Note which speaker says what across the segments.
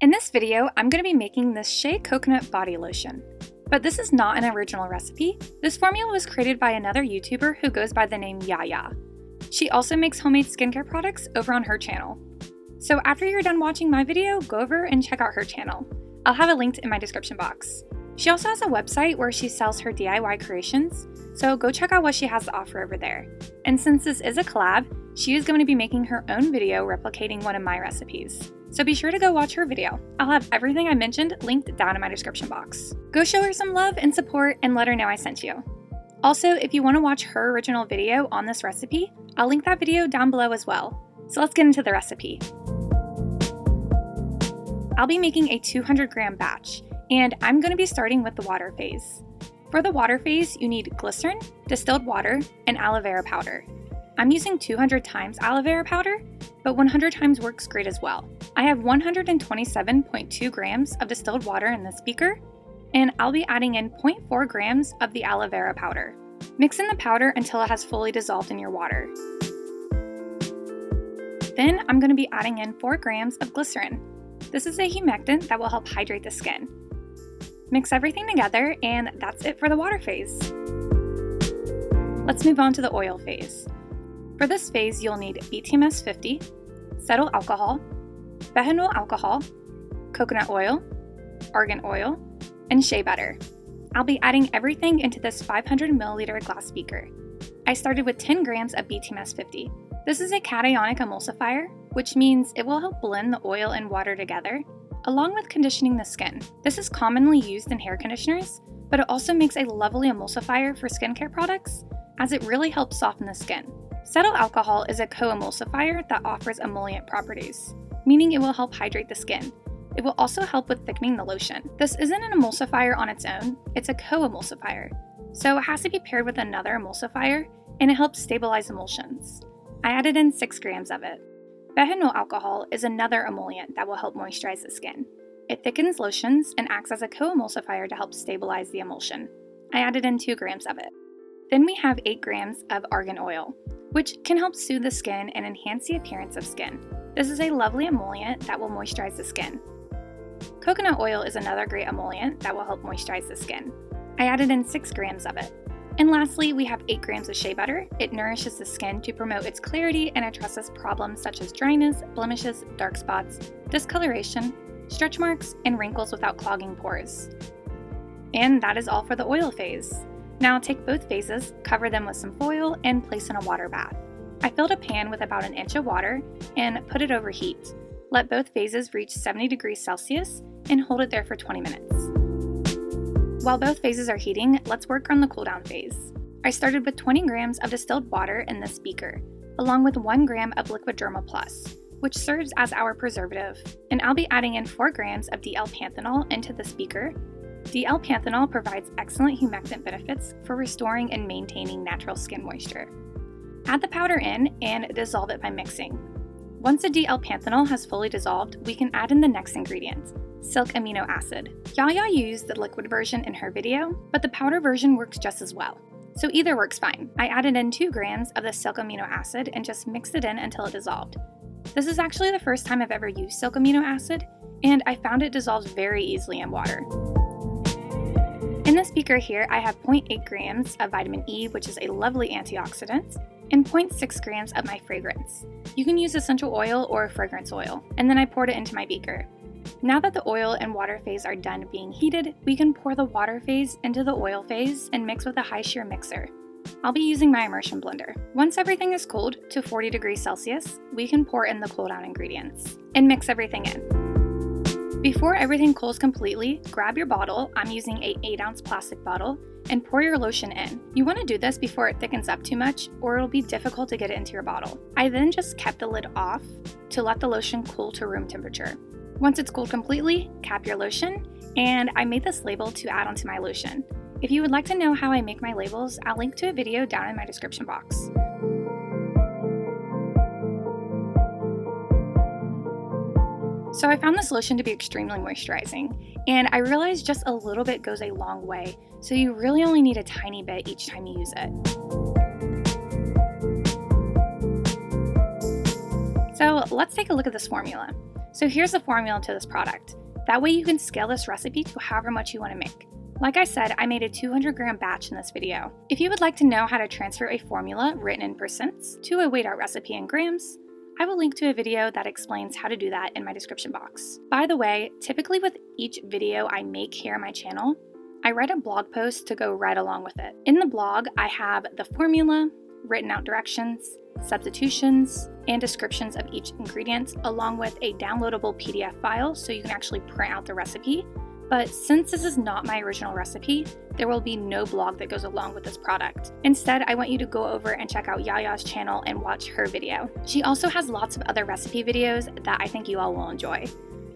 Speaker 1: In this video, I'm going to be making this Shea Coconut Body Lotion. But this is not an original recipe. This formula was created by another YouTuber who goes by the name Yaya. She also makes homemade skincare products over on her channel. So after you're done watching my video, go over and check out her channel. I'll have it linked in my description box. She also has a website where she sells her DIY creations, so go check out what she has to offer over there. And since this is a collab, she is going to be making her own video replicating one of my recipes. So be sure to go watch her video. I'll have everything I mentioned linked down in my description box. Go show her some love and support and let her know I sent you. Also, if you want to watch her original video on this recipe, I'll link that video down below as well. So let's get into the recipe. I'll be making a 200 gram batch, and I'm going to be starting with the water phase. For the water phase, you need glycerin, distilled water, and aloe vera powder. I'm using 200 times aloe vera powder, but 100 times works great as well. I have 127.2 grams of distilled water in this beaker, and I'll be adding in 0.4 grams of the aloe vera powder. Mix in the powder until it has fully dissolved in your water. Then I'm going to be adding in 4 grams of glycerin. This is a humectant that will help hydrate the skin. Mix everything together, and that's it for the water phase. Let's move on to the oil phase. For this phase, you'll need BTMS 50, cetyl alcohol, behanol alcohol, coconut oil, argan oil, and shea butter. I'll be adding everything into this 500 milliliter glass beaker. I started with 10 grams of BTMS 50. This is a cationic emulsifier, which means it will help blend the oil and water together, along with conditioning the skin. This is commonly used in hair conditioners, but it also makes a lovely emulsifier for skincare products, as it really helps soften the skin. Cetyl alcohol is a co-emulsifier that offers emollient properties, meaning it will help hydrate the skin. It will also help with thickening the lotion. This isn't an emulsifier on its own, it's a co-emulsifier, so it has to be paired with another emulsifier, and it helps stabilize emulsions. I added in 6 grams of it. Behanol alcohol is another emollient that will help moisturize the skin. It thickens lotions and acts as a co-emulsifier to help stabilize the emulsion. I added in 2 grams of it. Then we have 8 grams of argan oil, which can help soothe the skin and enhance the appearance of skin. This is a lovely emollient that will moisturize the skin. Coconut oil is another great emollient that will help moisturize the skin. I added in 6 grams of it. And lastly, we have 8 grams of shea butter. It nourishes the skin to promote its clarity and addresses problems such as dryness, blemishes, dark spots, discoloration, stretch marks, and wrinkles without clogging pores. And that is all for the oil phase. Now take both phases, cover them with some foil, and place in a water bath. I filled a pan with about an inch of water and put it over heat. Let both phases reach 70 degrees Celsius and hold it there for 20 minutes. While both phases are heating, let's work on the cooldown phase. I started with 20 grams of distilled water in this beaker, along with 1 gram of Liquid Derma Plus, which serves as our preservative, and I'll be adding in 4 grams of DL-panthenol into this beaker. DL-panthenol provides excellent humectant benefits for restoring and maintaining natural skin moisture. Add the powder in and dissolve it by mixing. Once the DL-panthenol has fully dissolved, we can add in the next ingredient, silk amino acid. Yaya used the liquid version in her video, but the powder version works just as well. So either works fine. I added in 2 grams of the silk amino acid and just mixed it in until it dissolved. This is actually the first time I've ever used silk amino acid, and I found it dissolves very easily in water. In this beaker here, I have 0.8 grams of vitamin E, which is a lovely antioxidant, and 0.6 grams of my fragrance. You can use essential oil or fragrance oil, and then I poured it into my beaker. Now that the oil and water phase are done being heated, we can pour the water phase into the oil phase and mix with a high shear mixer. I'll be using my immersion blender. Once everything is cooled to 40 degrees Celsius, we can pour in the cool down ingredients and mix everything in. Before everything cools completely, grab your bottle, I'm using a 8-ounce plastic bottle, and pour your lotion in. You want to do this before it thickens up too much, or it'll be difficult to get it into your bottle. I then just kept the lid off to let the lotion cool to room temperature. Once it's cooled completely, cap your lotion, and I made this label to add onto my lotion. If you would like to know how I make my labels, I'll link to a video down in my description box. So I found this lotion to be extremely moisturizing, and I realized just a little bit goes a long way, so you really only need a tiny bit each time you use it. So let's take a look at this formula. So here's the formula to this product. That way you can scale this recipe to however much you want to make. Like I said, I made a 200 gram batch in this video. If you would like to know how to transfer a formula written in percents to a weighed out recipe in grams, I will link to a video that explains how to do that in my description box. By the way, typically with each video I make here on my channel, I write a blog post to go right along with it. In the blog, I have the formula, written out directions, substitutions, and descriptions of each ingredient, along with a downloadable PDF file so you can actually print out the recipe. But since this is not my original recipe, there will be no blog that goes along with this product. Instead, I want you to go over and check out Yaya's channel and watch her video. She also has lots of other recipe videos that I think you all will enjoy.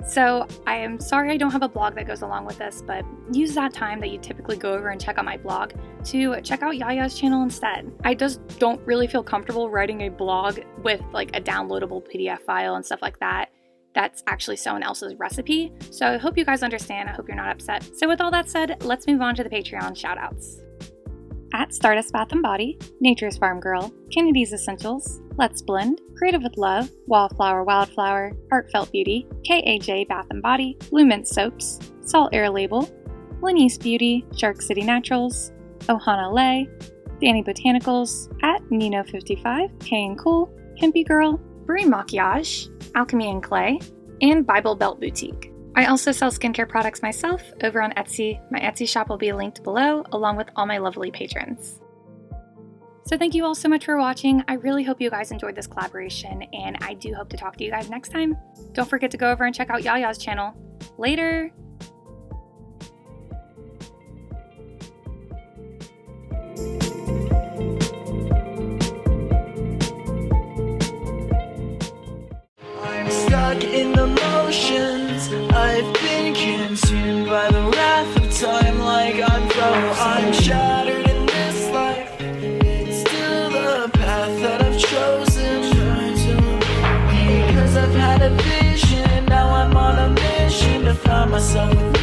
Speaker 1: So I am sorry I don't have a blog that goes along with this, but use that time that you typically go over and check out my blog to check out Yaya's channel instead. I just don't really feel comfortable writing a blog with like a downloadable PDF file and stuff like that. That's actually someone else's recipe. So I hope you guys understand. I hope you're not upset. So with all that said, let's move on to the Patreon shoutouts. At Stardust Bath & Body, Nature's Farm Girl, Kennedy's Essentials, LettsBlend, Creative with Love, Wildflower, Heartfelt Beauty, KAJ Bath & Body, Blue Mint Soaps, Salt Air Label, Lenice Beauty, Shark City Naturals, Ohana Lay, Danny Botanicals, at Nino55, K & Cool, Hempy Girl, Brie Maquillage, Alchemy and Clay, and Bible Belt Boutique. I also sell skincare products myself over on Etsy. My Etsy shop will be linked below, along with all my lovely patrons. So thank you all so much for watching. I really hope you guys enjoyed this collaboration, and I do hope to talk to you guys next time. Don't forget to go over and check out Yaya's channel. Later!
Speaker 2: Stuck in the motions, I've been consumed by the wrath of time. Like I'm shattered in this life. It's still the path that I've chosen, because I've had a vision. Now I'm on a mission to find myself.